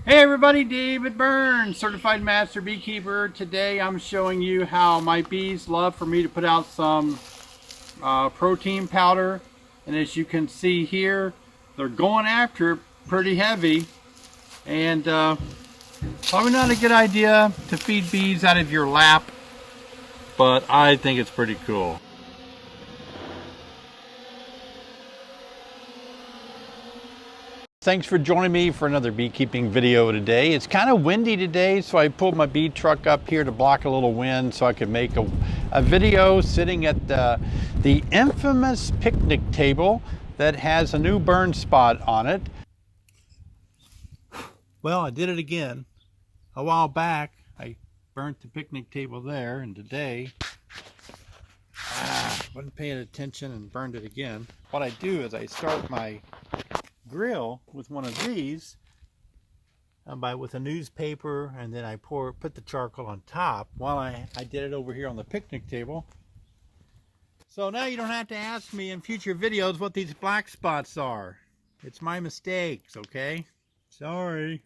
Hey everybody, David Burns, Certified Master Beekeeper. Today I'm showing you how my bees love for me to put out some protein powder. And as you can see here, they're going after it pretty heavy. And probably not a good idea to feed bees out of your lap, but I think it's pretty cool. Thanks for joining me for another beekeeping video today. It's kind of windy today, so I pulled my bee truck up here to block a little wind so I could make a video sitting at the infamous picnic table that has a new burn spot on it. Well, I did it again. A while back, I burnt the picnic table there, and today, wasn't paying attention and burned it again. What I do is I start my grill with one of these with a newspaper, and then I put the charcoal on top while I did it over here on the picnic table. So now you don't have to ask me in future videos what these black spots are. It's my mistakes, okay? Sorry.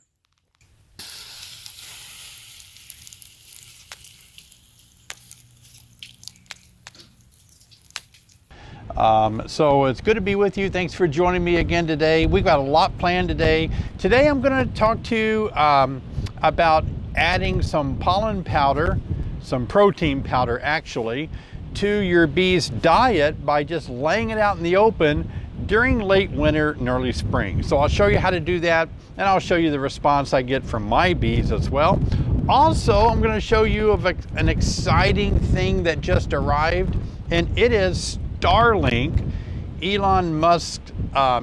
So it's good to be with you. Thanks for joining me again today. We've got a lot planned today. Today I'm going to talk to you about adding some pollen powder, some protein powder actually, to your bees' diet by just laying it out in the open during late winter and early spring. So I'll show you how to do that, and I'll show you the response I get from my bees as well. Also, I'm going to show you of an exciting thing that just arrived, and it is Starlink, Elon Musk's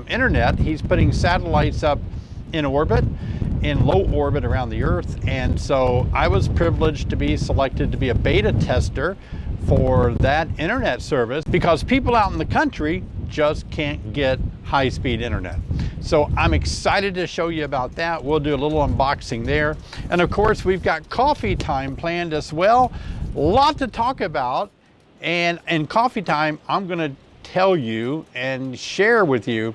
internet. He's putting satellites up in orbit, in low orbit around the Earth. And so I was privileged to be selected to be a beta tester for that internet service because people out in the country just can't get high-speed internet. So I'm excited to show you about that. We'll do a little unboxing there. And of course, we've got coffee time planned as well. A lot to talk about. And in coffee time, I'm going to tell you and share with you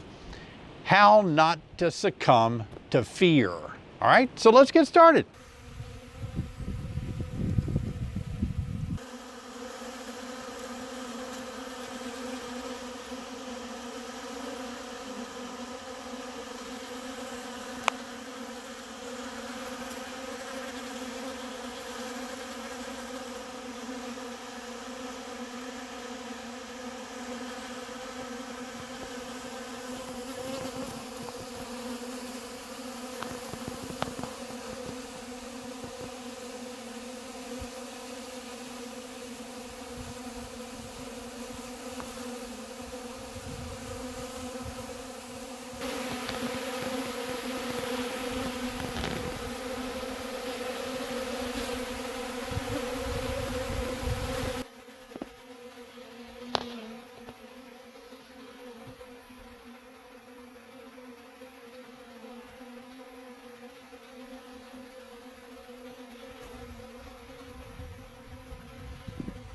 how not to succumb to fear. All right, so let's get started.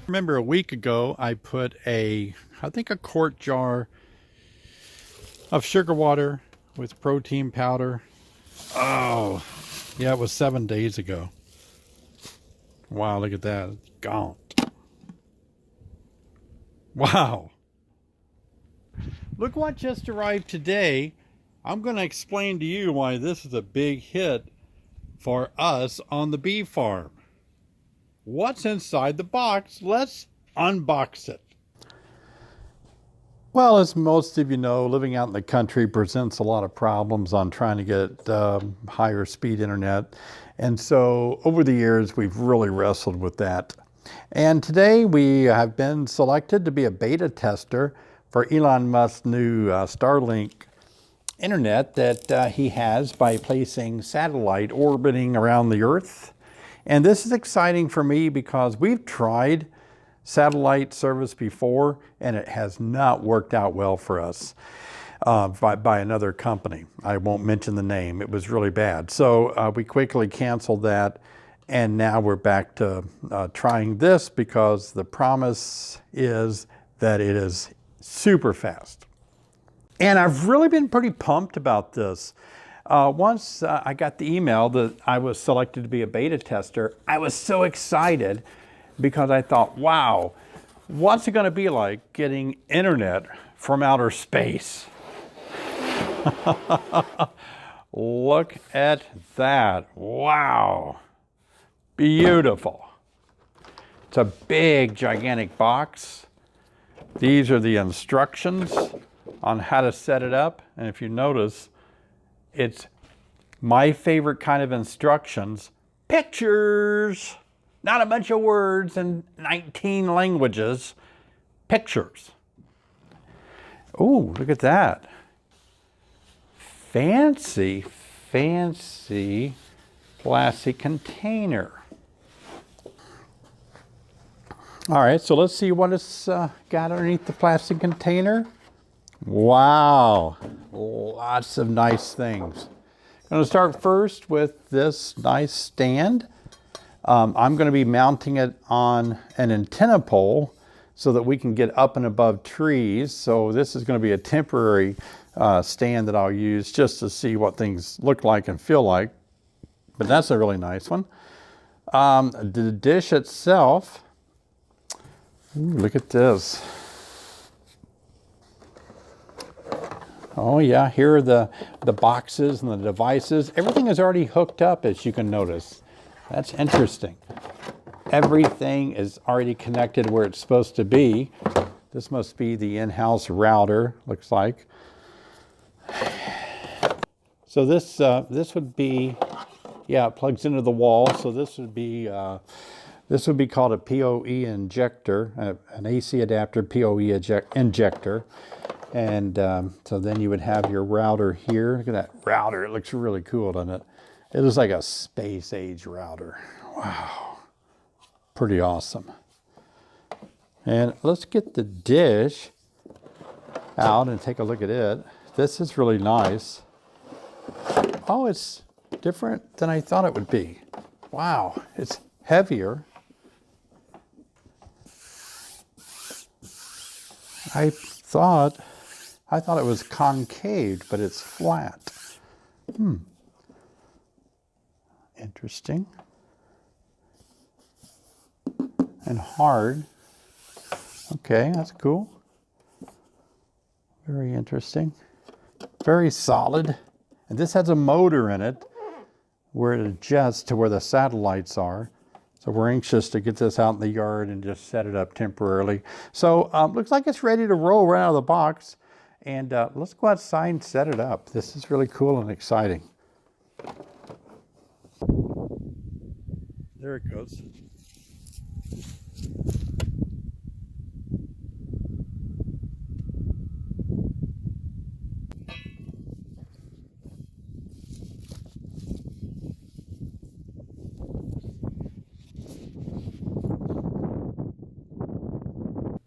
Remember a week ago, I put I think a quart jar of sugar water with protein powder. Oh, yeah, it was 7 days ago. Wow, look at that. It's gone. Wow. Look what just arrived today. I'm going to explain to you why this is a big hit for us on the bee farm. What's inside the box? Let's unbox it. Well, as most of you know, living out in the country presents a lot of problems on trying to get higher speed internet. And so over the years, we've really wrestled with that. And today we have been selected to be a beta tester for Elon Musk's new Starlink internet that he has by placing satellite orbiting around the Earth. And this is exciting for me because we've tried satellite service before and it has not worked out well for us by another company. I won't mention the name. It was really bad. So we quickly canceled that, and now we're back to trying this because the promise is that it is super fast. And I've really been pretty pumped about this. Once I got the email that I was selected to be a beta tester, I was so excited because I thought, wow, what's it going to be like getting internet from outer space? Look at that. Wow. Beautiful. It's a big, gigantic box. These are the instructions on how to set it up. And if you notice, it's my favorite kind of instructions. Pictures. Not a bunch of words in 19 languages. Pictures. Ooh, look at that. Fancy, fancy plastic container. All right, so let's see what it's got underneath the plastic container. Wow, lots of nice things. I'm going to start first with this nice stand. I'm going to be mounting it on an antenna pole so that we can get up and above trees. So this is going to be a temporary stand that I'll use just to see what things look like and feel like. But that's a really nice one. The dish itself, ooh, look at this. Oh yeah, here are the boxes and the devices. Everything is already hooked up, as you can notice. That's interesting. Everything is already connected where it's supposed to be. This must be the in-house router, looks like. So this would be, yeah, it plugs into the wall. So this would be called a PoE injector, an AC adapter PoE injector. And so then you would have your router here. Look at that router. It looks really cool, doesn't it? It looks like a space age router. Wow. Pretty awesome. And let's get the dish out and take a look at it. This is really nice. Oh, it's different than I thought it would be. Wow, it's heavier. I thought it was concave, but it's flat. Interesting. And hard. Okay, that's cool. Very interesting. Very solid. And this has a motor in it where it adjusts to where the satellites are. So we're anxious to get this out in the yard and just set it up temporarily. So looks like it's ready to roll right out of the box. And let's go outside and set it up. This is really cool and exciting. There it goes.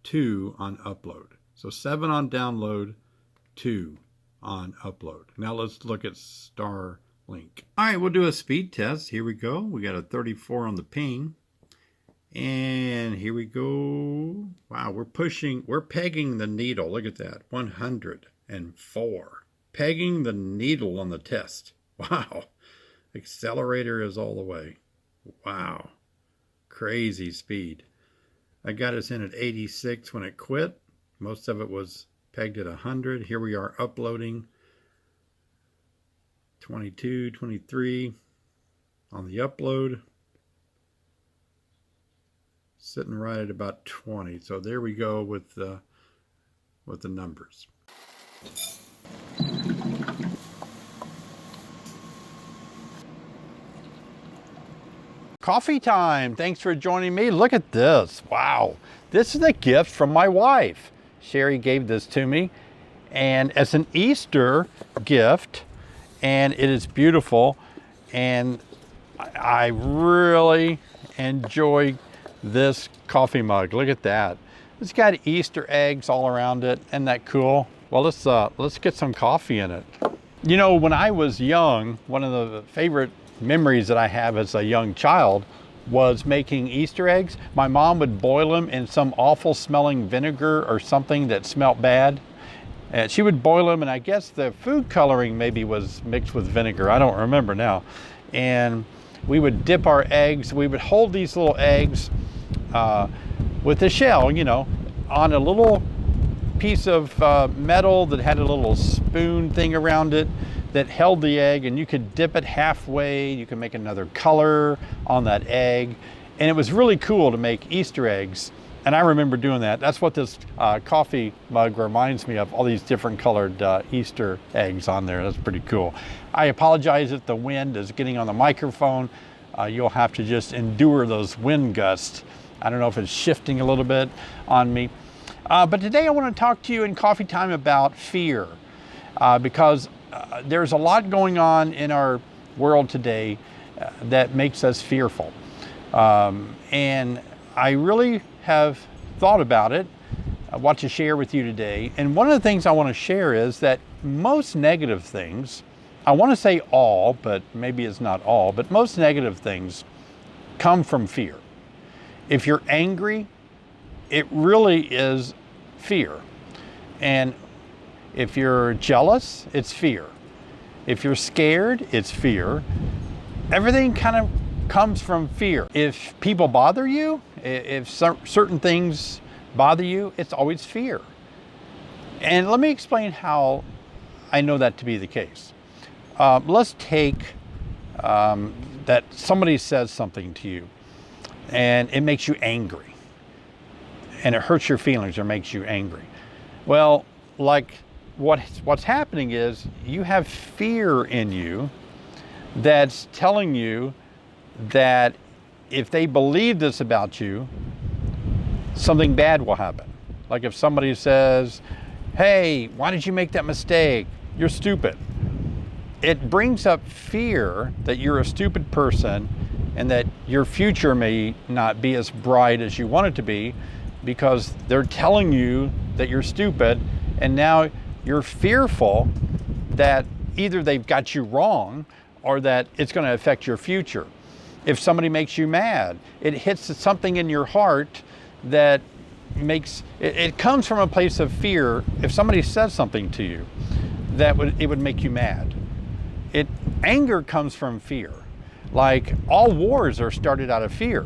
Two on upload. So 7 on download, 2 on upload. Now let's look at Starlink. All right, we'll do a speed test. Here we go. We got a 34 on the ping. And here we go. Wow, we're pegging the needle. Look at that, 104. Pegging the needle on the test. Wow, accelerator is all the way. Wow, crazy speed. I got us in at 86 when it quit. Most of it was pegged at 100. Here we are uploading 22, 23 on the upload. Sitting right at about 20. So there we go with the numbers. Coffee time. Thanks for joining me. Look at this. Wow. This is a gift from my wife. Sherry gave this to me, and it's an Easter gift, and it is beautiful, and I really enjoy this coffee mug. Look at that. It's got Easter eggs all around it. Isn't that cool? Well, let's get some coffee in it. You know, when I was young, one of the favorite memories that I have as a young child was making Easter eggs. My mom would boil them in some awful smelling vinegar or something that smelled bad, She would boil them, and I guess the food coloring maybe was mixed with vinegar. I don't remember now. And we would dip our eggs. We would hold these little eggs with the shell, you know, on a little piece of metal that had a little spoon thing around it that held the egg, and you could dip it halfway. You could make another color on that egg. And it was really cool to make Easter eggs. And I remember doing that. That's what this coffee mug reminds me of, all these different colored Easter eggs on there. That's pretty cool. I apologize if the wind is getting on the microphone. You'll have to just endure those wind gusts. I don't know if it's shifting a little bit on me. But today I want to talk to you in coffee time about fear, because there's a lot going on in our world today that makes us fearful. And I really have thought about it, what to share with you today. And one of the things I want to share is that most negative things, I want to say all, but maybe it's not all, but most negative things come from fear. If you're angry, it really is fear. And if you're jealous, it's fear. If you're scared, it's fear. Everything kind of comes from fear. If people bother you, if certain things bother you, it's always fear. And let me explain how I know that to be the case. Let's take that somebody says something to you and it makes you angry and it hurts your feelings or makes you angry. Well, like what's happening is you have fear in you that's telling you that if they believe this about you, something bad will happen. Like if somebody says, hey, why did you make that mistake? You're stupid. It brings up fear that you're a stupid person and that your future may not be as bright as you want it to be because they're telling you that you're stupid, and now you're fearful that either they've got you wrong or that it's going to affect your future. If somebody makes you mad, it hits something in your heart that makes, it comes from a place of fear. If somebody says something to you, it would make you mad. Anger comes from fear. Like all wars are started out of fear.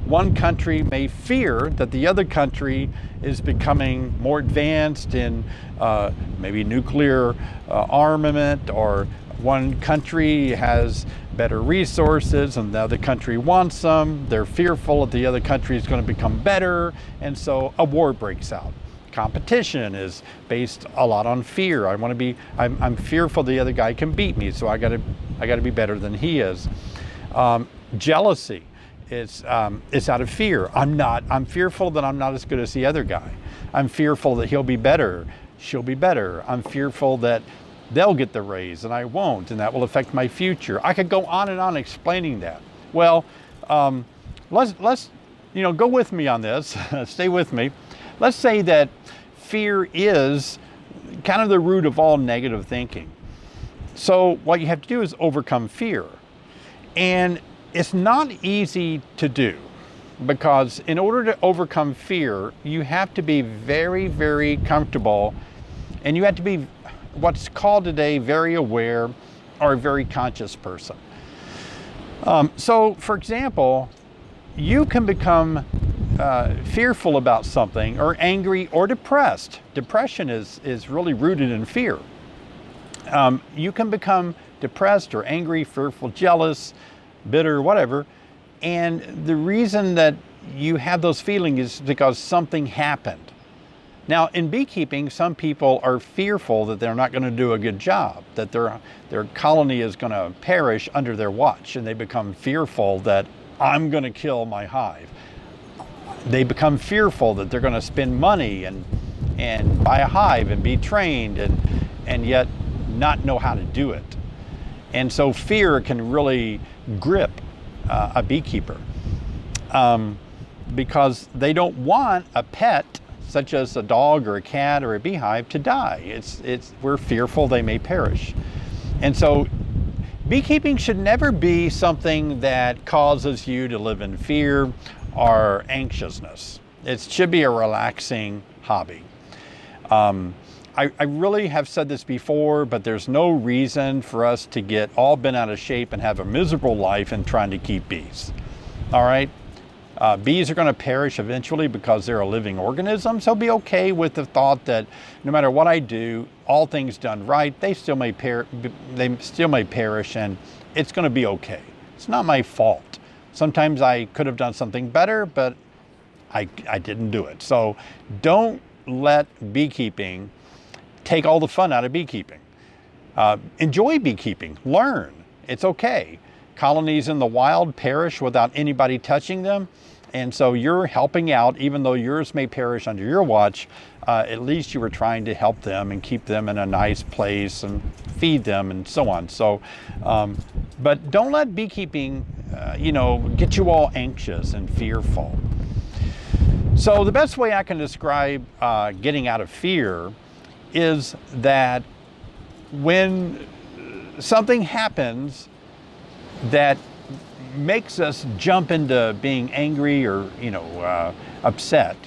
One country may fear that the other country is becoming more advanced in maybe nuclear armament, or one country has better resources and the other country wants them. They're fearful that the other country is going to become better, and so a war breaks out. Competition is based a lot on fear. I'm fearful the other guy can beat me, so I got to be better than he is. Jealousy, it's out of fear. I'm fearful that I'm not as good as the other guy. I'm fearful that he'll be better, she'll be better. I'm fearful that they'll get the raise and I won't, and that will affect my future. I could go on and on explaining that. Well, let's go with me on this. Stay with me. Let's say that fear is kind of the root of all negative thinking. So what you have to do is overcome fear. And it's not easy to do, because in order to overcome fear, you have to be very, very comfortable, and you have to be what's called today very aware, or a very conscious person. So for example, you can become fearful about something, or angry, or depressed. Depression is really rooted in fear. You can become depressed or angry, fearful, jealous, bitter, whatever. And the reason that you have those feelings is because something happened. Now, in beekeeping, some people are fearful that they're not going to do a good job, that their colony is going to perish under their watch, and they become fearful that I'm going to kill my hive. They become fearful that they're going to spend money and buy a hive and be trained and yet not know how to do it. And so fear can really grip a beekeeper because they don't want a pet such as a dog or a cat or a beehive to die. We're fearful they may perish. And so beekeeping should never be something that causes you to live in fear or anxiousness. It should be a relaxing hobby. I really have said this before, but there's no reason for us to get all bent out of shape and have a miserable life in trying to keep bees. All right? Bees are going to perish eventually because they're a living organism, so be okay with the thought that no matter what I do, all things done right, they still may perish, and it's going to be okay. It's not my fault. Sometimes I could have done something better, but I didn't do it. So don't let beekeeping take all the fun out of beekeeping. Enjoy beekeeping. Learn. It's okay. Colonies in the wild perish without anybody touching them. And so you're helping out, even though yours may perish under your watch, at least you were trying to help them and keep them in a nice place and feed them and so on. So, but don't let beekeeping, get you all anxious and fearful. So the best way I can describe getting out of fear is that when something happens that makes us jump into being angry or upset,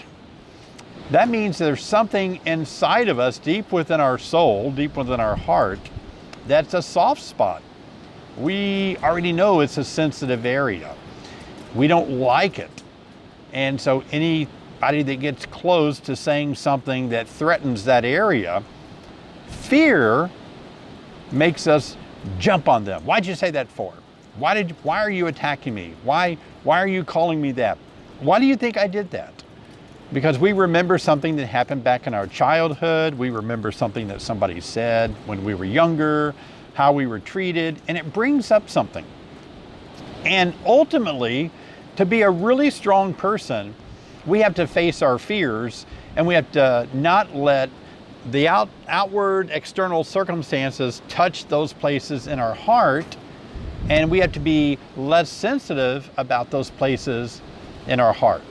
that means there's something inside of us, deep within our soul, deep within our heart, that's a soft spot. We already know it's a sensitive area. We don't like it. And so anybody that gets close to saying something that threatens that area, fear makes us jump on them. Why'd you say that for? Why are you attacking me? Why are you calling me that? Why do you think I did that? Because we remember something that happened back in our childhood. We remember something that somebody said when we were younger, how we were treated, and it brings up something. And ultimately, to be a really strong person, we have to face our fears, and we have to not let the outward external circumstances touch those places in our heart, and we have to be less sensitive about those places in our heart.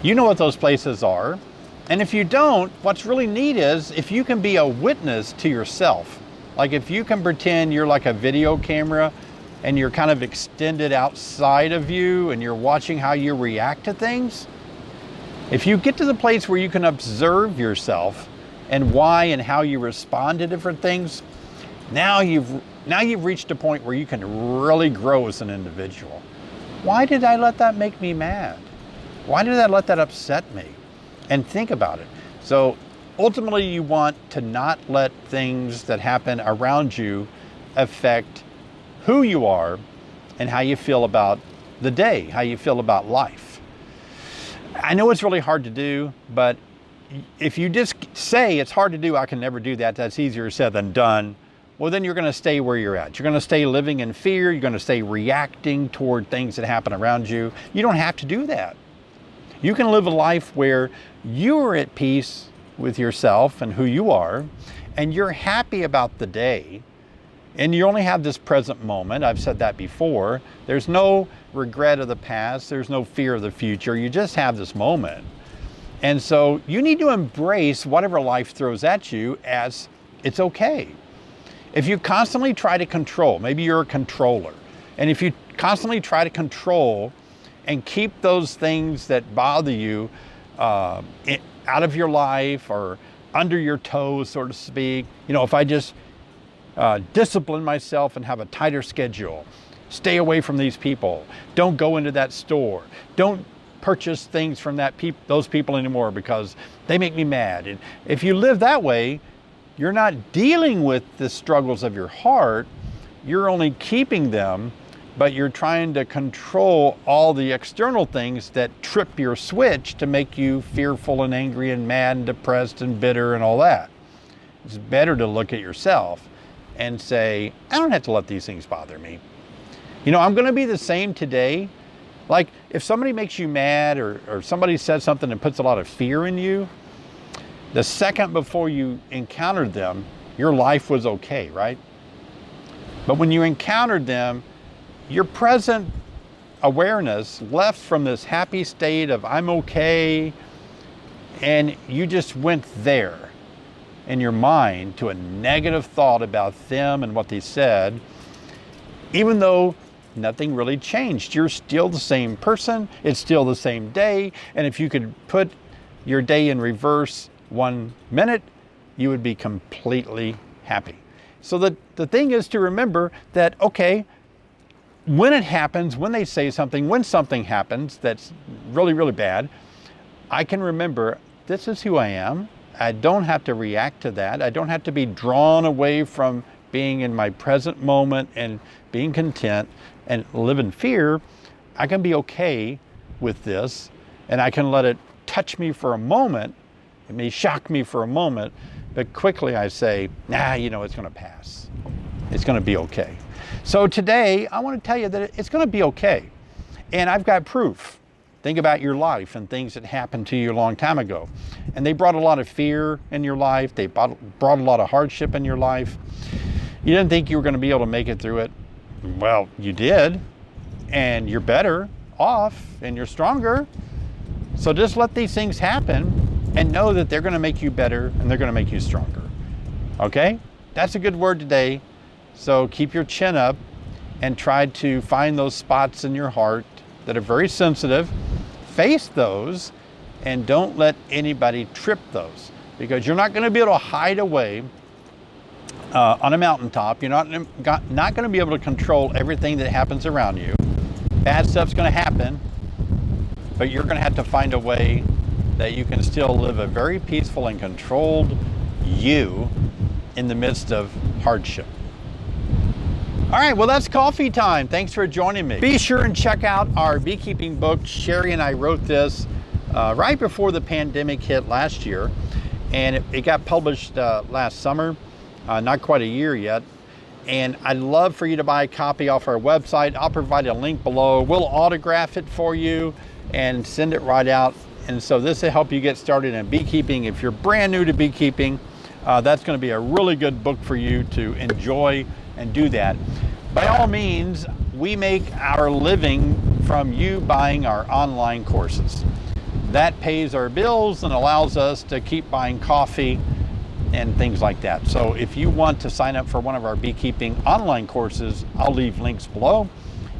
You know what those places are, and if you don't, what's really neat is if you can be a witness to yourself. Like if you can pretend you're like a video camera and you're kind of extended outside of you and you're watching how you react to things. If you get to the place where you can observe yourself and why and how you respond to different things, now you've reached a point where you can really grow as an individual. Why did I let that make me mad? Why did I let that upset me? And think about it. So ultimately you want to not let things that happen around you affect who you are and how you feel about the day, how you feel about life. I know it's really hard to do, but if you just say it's hard to do, I can never do that, that's easier said than done, well then you're going to stay where you're at. You're going to stay living in fear, you're going to stay reacting toward things that happen around you. You don't have to do that. You can live a life where you are at peace with yourself and who you are, and you're happy about the day, and you only have this present moment. I've said that before. There's no regret of the past, there's no fear of the future, you just have this moment. And so you need to embrace whatever life throws at you as it's okay. If you constantly try to control, maybe you're a controller, and if you constantly try to control and keep those things that bother you out of your life or under your toes, so to speak, if I just discipline myself and have a tighter schedule, stay away from these people, don't go into that store, don't purchase things from those people anymore because they make me mad. And if you live that way, you're not dealing with the struggles of your heart, you're only keeping them, but you're trying to control all the external things that trip your switch to make you fearful and angry and mad and depressed and bitter and all that. It's better to look at yourself and say, I don't have to let these things bother me. I'm going to be the same today. Like if somebody makes you mad or somebody says something that puts a lot of fear in you, the second before you encountered them, your life was okay, right? But when you encountered them, your present awareness left from this happy state of I'm okay, and you just went there in your mind to a negative thought about them and what they said, even though nothing really changed. You're still the same person, it's still the same day, and if you could put your day in reverse 1 minute, you would be completely happy. So the thing is to remember that, okay, when it happens, when they say something, when something happens that's really, really bad, I can remember this is who I am. I don't have to react to that. I don't have to be drawn away from being in my present moment and being content and live in fear. I can be okay with this, and I can let it touch me for a moment. It may shock me for a moment, but quickly I say, nah, you know, it's going to pass. It's going to be okay. So today I want to tell you that it's going to be okay. And I've got proof. Think about your life and things that happened to you a long time ago. And they brought a lot of fear in your life. They brought a lot of hardship in your life. You didn't think you were going to be able to make it through it. Well, you did. And you're better off and you're stronger. So just let these things happen and know that they're going to make you better and they're going to make you stronger. Okay? That's a good word today. So keep your chin up and try to find those spots in your heart that are very sensitive. Face those and don't let anybody trip those, because you're not going to be able to hide away on a mountaintop. You're not going to be able to control everything that happens around you. Bad stuff's going to happen, but you're going to have to find a way that you can still live a very peaceful and controlled you in the midst of hardship. All right, well, that's coffee time. Thanks for joining me. Be sure and check out our beekeeping book. Sherry and I wrote this right before the pandemic hit last year, and it got published last summer, not quite a year yet. And I'd love for you to buy a copy off our website. I'll provide a link below. We'll autograph it for you and send it right out. And so this will help you get started in beekeeping. If you're brand new to beekeeping, that's going to be a really good book for you to enjoy and do that. By all means, we make our living from you buying our online courses. That pays our bills and allows us to keep buying coffee and things like that. So if you want to sign up for one of our beekeeping online courses, I'll leave links below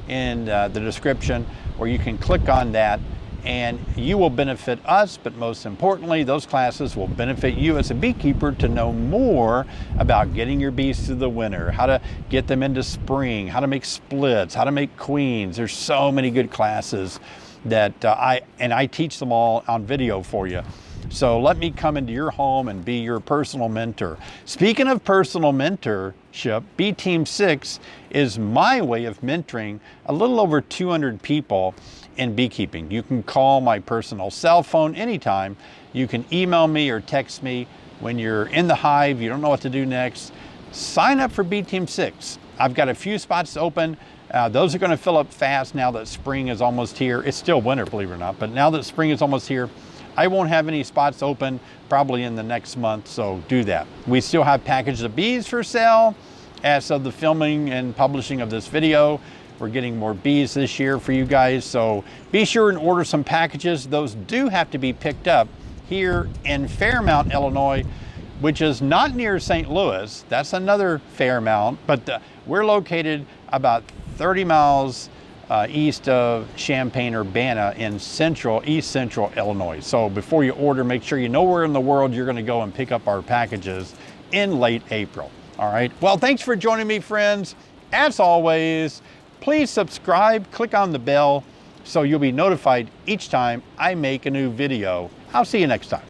in the description where you can click on that, and you will benefit us, but most importantly, those classes will benefit you as a beekeeper to know more about getting your bees through the winter, how to get them into spring, how to make splits, how to make queens. There's so many good classes that I teach them all on video for you. So let me come into your home and be your personal mentor. Speaking of personal mentorship, Bee Team 6 is my way of mentoring a little over 200 people in beekeeping. You can call my personal cell phone anytime. You can email me or text me when you're in the hive, you don't know what to do next. Sign up for Bee Team 6. I've got a few spots open. Those are going to fill up fast now that spring is almost here. It's still winter, believe it or not, but now that spring is almost here, I won't have any spots open probably in the next month, so do that. We still have packages of bees for sale as of the filming and publishing of this video. We're getting more bees this year for you guys, so be sure and order some packages. Those do have to be picked up here in Fairmount, Illinois, which is not near St. Louis. That's another Fairmount, but we're located about 30 miles east of Champaign-Urbana in East Central Illinois. So before you order, make sure you know where in the world you're going to go and pick up our packages in late April. All right. Well, thanks for joining me, friends. As always, please subscribe, click on the bell so you'll be notified each time I make a new video. I'll see you next time.